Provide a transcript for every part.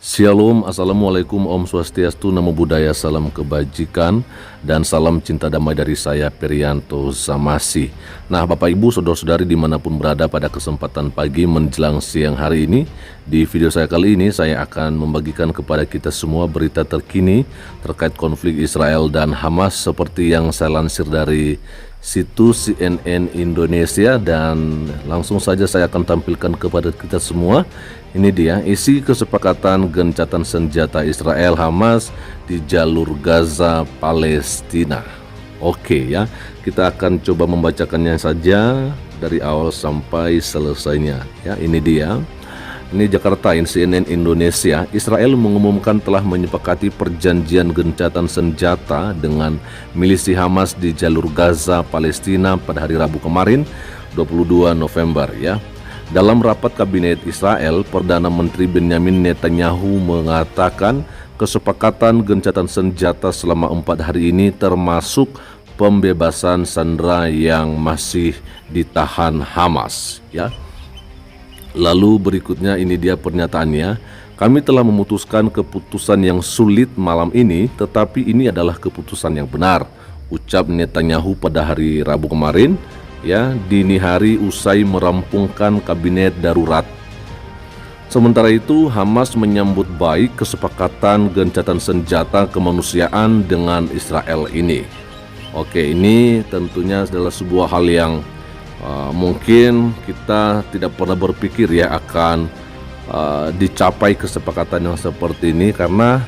Shalom, Assalamualaikum, Om Swastiastu, Namo Buddhaya, salam kebajikan, dan salam cinta damai dari saya, Perianto Zamasi. Nah, Bapak Ibu, Saudara-saudari dimanapun berada pada kesempatan pagi menjelang siang hari ini, di video saya kali ini saya akan membagikan kepada kita semua berita terkini terkait konflik Israel dan Hamas seperti yang saya lansir dari situs CNN Indonesia, dan langsung saja saya akan tampilkan kepada kita semua. Ini dia isi kesepakatan gencatan senjata Israel Hamas di jalur Gaza Palestina. Oke ya, kita akan coba membacakannya saja dari awal sampai selesainya ya. Ini dia. Ini Jakarta, CNN Indonesia. Israel mengumumkan telah menyepakati perjanjian gencatan senjata dengan milisi Hamas di jalur Gaza Palestina pada hari Rabu kemarin, 22 November ya. Dalam rapat kabinet Israel, Perdana Menteri Benyamin Netanyahu mengatakan kesepakatan gencatan senjata selama 4 hari ini termasuk pembebasan sandera yang masih ditahan Hamas ya. Lalu berikutnya ini dia pernyataannya, kami telah memutuskan keputusan yang sulit malam ini, tetapi ini adalah keputusan yang benar, ucap Netanyahu pada hari Rabu kemarin ya, dini hari usai merampungkan kabinet darurat. Sementara itu, Hamas menyambut baik kesepakatan gencatan senjata kemanusiaan dengan Israel ini. Oke, ini tentunya adalah sebuah hal yang mungkin kita tidak pernah berpikir ya akan dicapai kesepakatan yang seperti ini, karena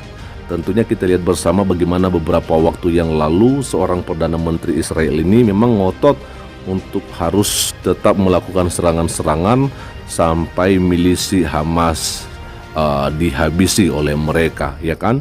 tentunya kita lihat bersama bagaimana beberapa waktu yang lalu seorang Perdana Menteri Israel ini memang ngotot untuk harus tetap melakukan serangan-serangan sampai milisi Hamas dihabisi oleh mereka, ya kan?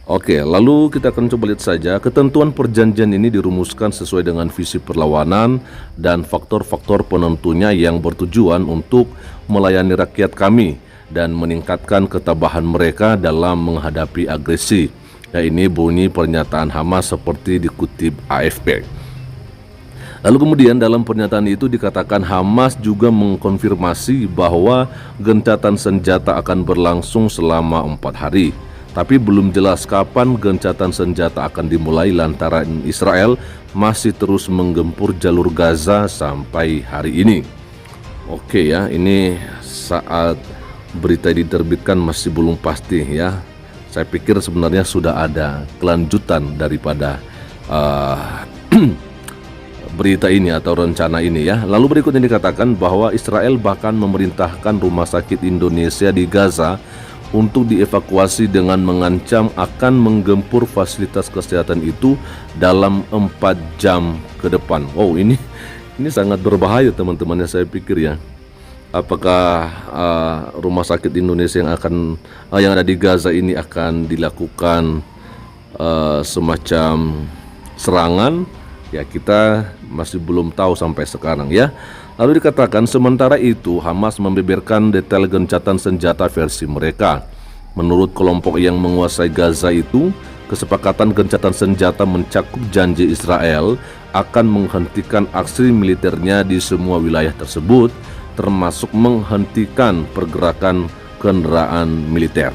Oke, lalu kita akan coba lihat saja. Ketentuan perjanjian ini dirumuskan sesuai dengan visi perlawanan dan faktor-faktor penentunya yang bertujuan untuk melayani rakyat kami dan meningkatkan ketabahan mereka dalam menghadapi agresi. Ya, ini bunyi pernyataan Hamas seperti dikutip AFP. Lalu kemudian dalam pernyataan itu dikatakan Hamas juga mengkonfirmasi bahwa gencatan senjata akan berlangsung selama 4 hari. Tapi belum jelas kapan gencatan senjata akan dimulai lantaran Israel masih terus menggempur jalur Gaza sampai hari ini. Oke ya, ini saat berita diterbitkan masih belum pasti ya. Saya pikir sebenarnya sudah ada kelanjutan daripada berita ini atau rencana ini ya. Lalu berikutnya dikatakan bahwa Israel bahkan memerintahkan rumah sakit Indonesia di Gaza untuk dievakuasi dengan mengancam akan menggempur fasilitas kesehatan itu dalam 4 jam ke depan. Wow, ini sangat berbahaya teman-teman ya, saya pikir ya. Apakah rumah sakit Indonesia yang ada di Gaza ini akan dilakukan semacam serangan? Ya, kita masih belum tahu sampai sekarang ya. Lalu dikatakan sementara itu Hamas membeberkan detail gencatan senjata versi mereka. Menurut kelompok yang menguasai Gaza itu, kesepakatan gencatan senjata mencakup janji Israel akan menghentikan aksi militernya di semua wilayah tersebut, termasuk menghentikan pergerakan kendaraan militer.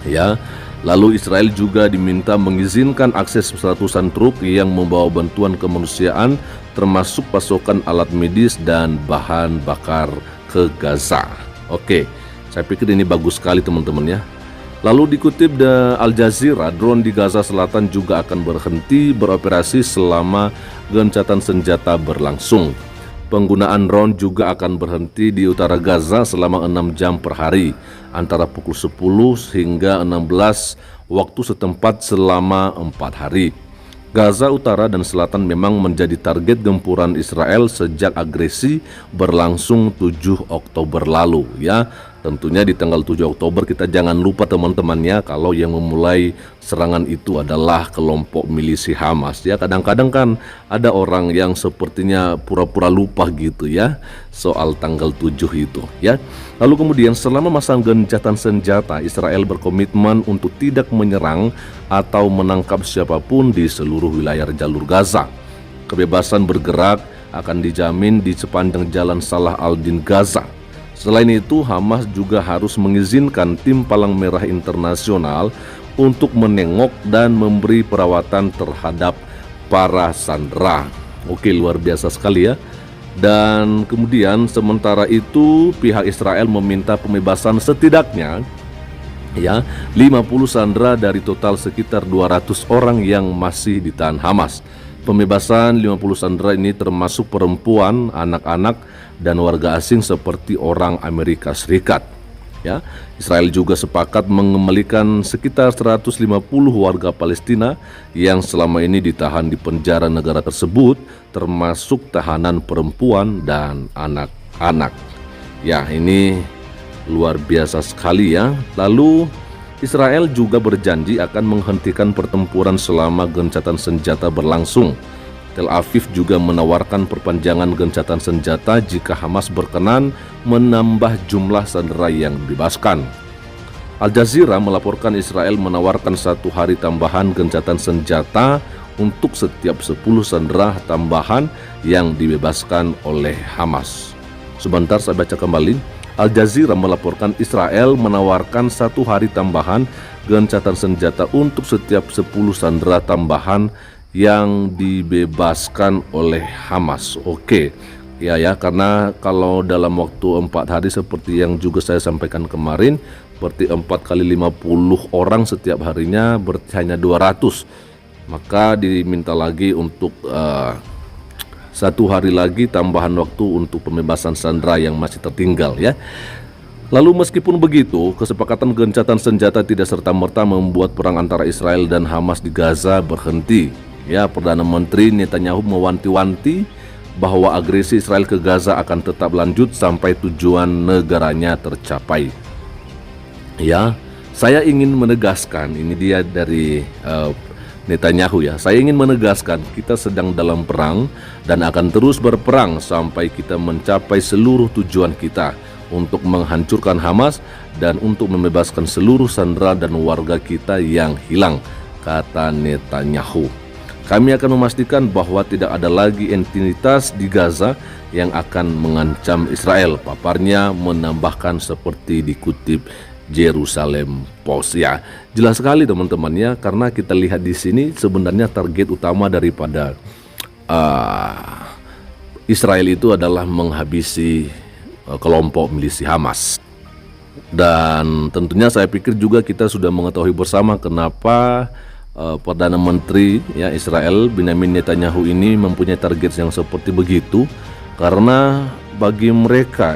Ya. Lalu Israel juga diminta mengizinkan akses ratusan truk yang membawa bantuan kemanusiaan termasuk pasokan alat medis dan bahan bakar ke Gaza. Oke, saya pikir ini bagus sekali teman-teman ya. Lalu dikutip dari Al Jazeera, drone di Gaza Selatan juga akan berhenti beroperasi selama gencatan senjata berlangsung. Penggunaan drone juga akan berhenti di utara Gaza selama 6 jam per hari, antara pukul 10 hingga 16 waktu setempat selama 4 hari. Gaza Utara dan Selatan memang menjadi target gempuran Israel sejak agresi berlangsung 7 Oktober lalu ya. Tentunya di tanggal 7 Oktober kita jangan lupa teman-teman ya, kalau yang memulai serangan itu adalah kelompok milisi Hamas ya. Kadang-kadang kan ada orang yang sepertinya pura-pura lupa gitu ya soal tanggal 7 itu ya. Lalu kemudian selama masa gencatan senjata, Israel berkomitmen untuk tidak menyerang atau menangkap siapapun di seluruh wilayah jalur Gaza. Kebebasan bergerak akan dijamin di sepanjang jalan Salah al-Din Gaza. Selain itu, Hamas juga harus mengizinkan tim Palang Merah Internasional untuk menengok dan memberi perawatan terhadap para sandera. Oke, luar biasa sekali ya. Dan kemudian sementara itu pihak Israel meminta pembebasan setidaknya 50 sandera dari total sekitar 200 orang yang masih ditahan Hamas. Pembebasan 50 sandera ini termasuk perempuan, anak-anak, dan warga asing seperti orang Amerika Serikat. Israel juga sepakat mengembalikan sekitar 150 warga Palestina yang selama ini ditahan di penjara negara tersebut, termasuk tahanan perempuan dan anak-anak. Ini luar biasa sekali ya. Lalu Israel juga berjanji akan menghentikan pertempuran selama gencatan senjata berlangsung. Tel Aviv juga menawarkan perpanjangan gencatan senjata jika Hamas berkenan menambah jumlah sandera yang dibebaskan. Al Jazeera melaporkan Israel menawarkan 1 hari tambahan gencatan senjata untuk setiap 10 sandera tambahan yang dibebaskan oleh Hamas. Sebentar saya baca kembali. Al Jazeera melaporkan Israel menawarkan 1 hari tambahan gencatan senjata untuk setiap 10 sandera tambahan yang dibebaskan oleh Hamas. Oke, karena kalau dalam waktu 4 hari seperti yang juga saya sampaikan kemarin, berarti 4 kali 50 orang setiap harinya, berarti hanya 200. Maka diminta lagi untuk 1 hari lagi tambahan waktu untuk pembebasan sandera yang masih tertinggal ya. Lalu meskipun begitu, kesepakatan gencatan senjata tidak serta-merta membuat perang antara Israel dan Hamas di Gaza berhenti. Perdana Menteri Netanyahu mewanti-wanti bahwa agresi Israel ke Gaza akan tetap lanjut sampai tujuan negaranya tercapai. Saya ingin menegaskan, ini dia dari Netanyahu saya ingin menegaskan kita sedang dalam perang dan akan terus berperang sampai kita mencapai seluruh tujuan kita untuk menghancurkan Hamas dan untuk membebaskan seluruh sandera dan warga kita yang hilang, kata Netanyahu. Kami akan memastikan bahwa tidak ada lagi entitas di Gaza yang akan mengancam Israel, paparnya menambahkan seperti dikutip Jerusalem Post. Jelas sekali teman-teman karena kita lihat di sini sebenarnya target utama daripada Israel itu adalah menghabisi kelompok milisi Hamas. Dan tentunya saya pikir juga kita sudah mengetahui bersama kenapa Perdana Menteri Israel Benjamin Netanyahu ini mempunyai target yang seperti begitu, karena bagi mereka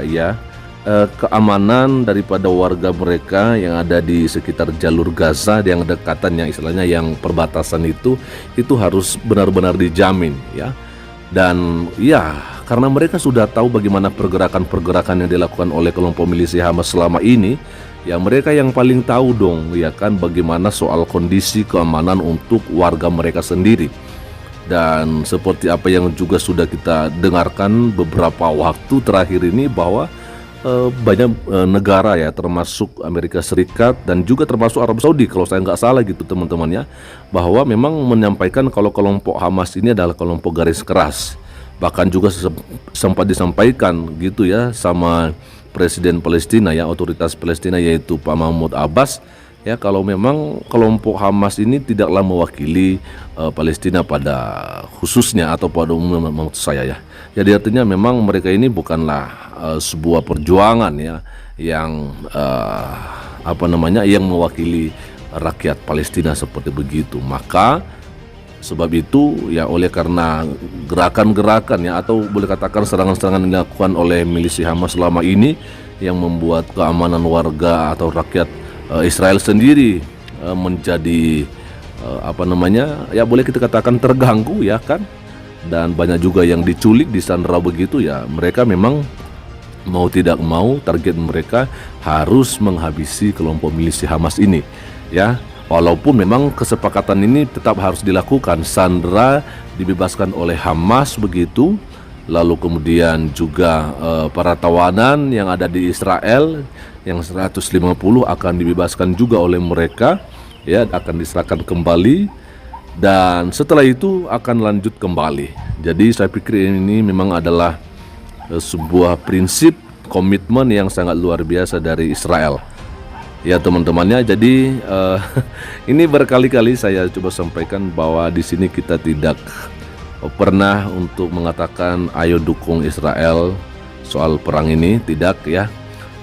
keamanan daripada warga mereka yang ada di sekitar jalur Gaza yang dekatan yang istilahnya yang perbatasan itu harus benar-benar dijamin dan karena mereka sudah tahu bagaimana pergerakan-pergerakan yang dilakukan oleh kelompok milisi Hamas selama ini, mereka yang paling tahu dong bagaimana soal kondisi keamanan untuk warga mereka sendiri. Dan seperti apa yang juga sudah kita dengarkan beberapa waktu terakhir ini bahwa banyak negara termasuk Amerika Serikat dan juga termasuk Arab Saudi kalau saya nggak salah gitu teman-teman bahwa memang menyampaikan kalau kelompok Hamas ini adalah kelompok garis keras. Bahkan juga sempat disampaikan gitu sama Presiden Palestina otoritas Palestina yaitu Pak Mahmud Abbas kalau memang kelompok Hamas ini tidaklah mewakili Palestina pada khususnya atau pada umumnya maksud saya jadi artinya memang mereka ini bukanlah sebuah perjuangan yang yang mewakili rakyat Palestina seperti begitu. Maka sebab itu oleh karena gerakan-gerakan atau boleh katakan serangan-serangan yang dilakukan oleh milisi Hamas selama ini yang membuat keamanan warga atau rakyat Israel sendiri menjadi boleh kita katakan terganggu dan banyak juga yang diculik, disandera begitu mereka memang mau tidak mau target mereka harus menghabisi kelompok milisi Hamas ini walaupun memang kesepakatan ini tetap harus dilakukan, sandera dibebaskan oleh Hamas begitu, lalu kemudian juga para tawanan yang ada di Israel yang 150 akan dibebaskan juga oleh mereka akan diserahkan kembali dan setelah itu akan lanjut kembali. Jadi saya pikir ini memang adalah sebuah prinsip komitmen yang sangat luar biasa dari Israel. Ya teman-temannya, jadi ini berkali-kali saya coba sampaikan bahwa di sini kita tidak pernah untuk mengatakan ayo dukung Israel soal perang ini, tidak ya.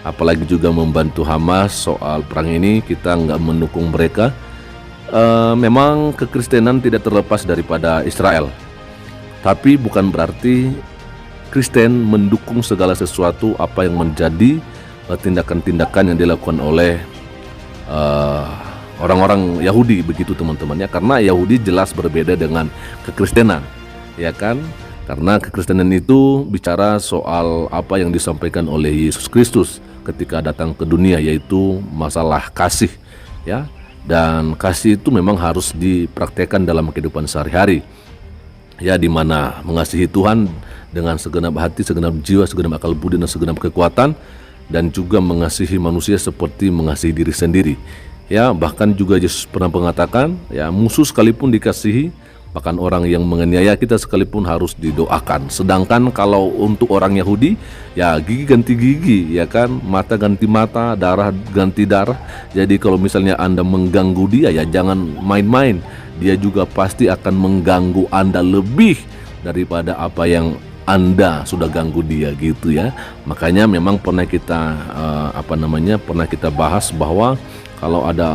Apalagi juga membantu Hamas soal perang ini, kita nggak mendukung mereka. Memang kekristenan tidak terlepas daripada Israel, tapi bukan berarti Kristen mendukung segala sesuatu apa yang menjadi tindakan-tindakan yang dilakukan oleh orang-orang Yahudi, begitu teman-temannya. Karena Yahudi jelas berbeda dengan kekristenan, ya kan? Karena kekristenan itu bicara soal apa yang disampaikan oleh Yesus Kristus ketika datang ke dunia, yaitu masalah kasih, ya. Dan kasih itu memang harus dipraktekkan dalam kehidupan sehari-hari, ya, di mana mengasihi Tuhan dengan segenap hati, segenap jiwa, segenap akal budi, dan segenap kekuatan, dan juga mengasihi manusia seperti mengasihi diri sendiri. Ya, bahkan juga Yesus pernah mengatakan, ya, musuh sekalipun dikasihi, bahkan orang yang menganiaya kita sekalipun harus didoakan. Sedangkan kalau untuk orang Yahudi, ya gigi ganti gigi, ya kan, mata ganti mata, darah ganti darah. Jadi kalau misalnya Anda mengganggu dia, ya jangan main-main. Dia juga pasti akan mengganggu Anda lebih daripada apa yang Anda sudah ganggu dia, gitu ya. Makanya memang pernah kita pernah kita bahas bahwa kalau ada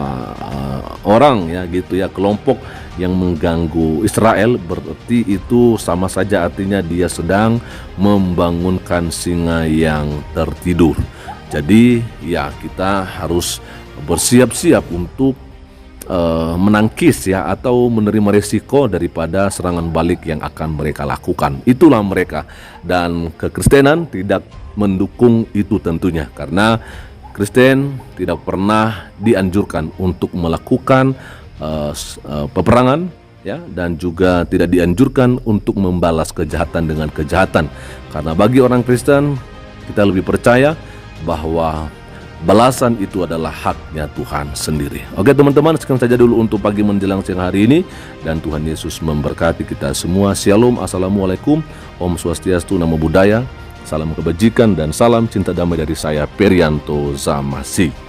orang, ya gitu ya, kelompok yang mengganggu Israel, berarti itu sama saja artinya dia sedang membangunkan singa yang tertidur. Jadi ya kita harus bersiap-siap untuk menangkis, ya, atau menerima resiko daripada serangan balik yang akan mereka lakukan. Itulah mereka, dan kekristenan tidak mendukung itu tentunya, karena Kristen tidak pernah dianjurkan untuk melakukan peperangan, ya, dan juga tidak dianjurkan untuk membalas kejahatan dengan kejahatan. Karena bagi orang Kristen, kita lebih percaya bahwa balasan itu adalah haknya Tuhan sendiri. Oke teman-teman, sekian saja dulu untuk pagi menjelang siang hari ini, dan Tuhan Yesus memberkati kita semua. Shalom, assalamualaikum, Om Swastiastu, Namo Buddhaya, salam kebajikan dan salam cinta damai dari saya, Perianto Zamasi.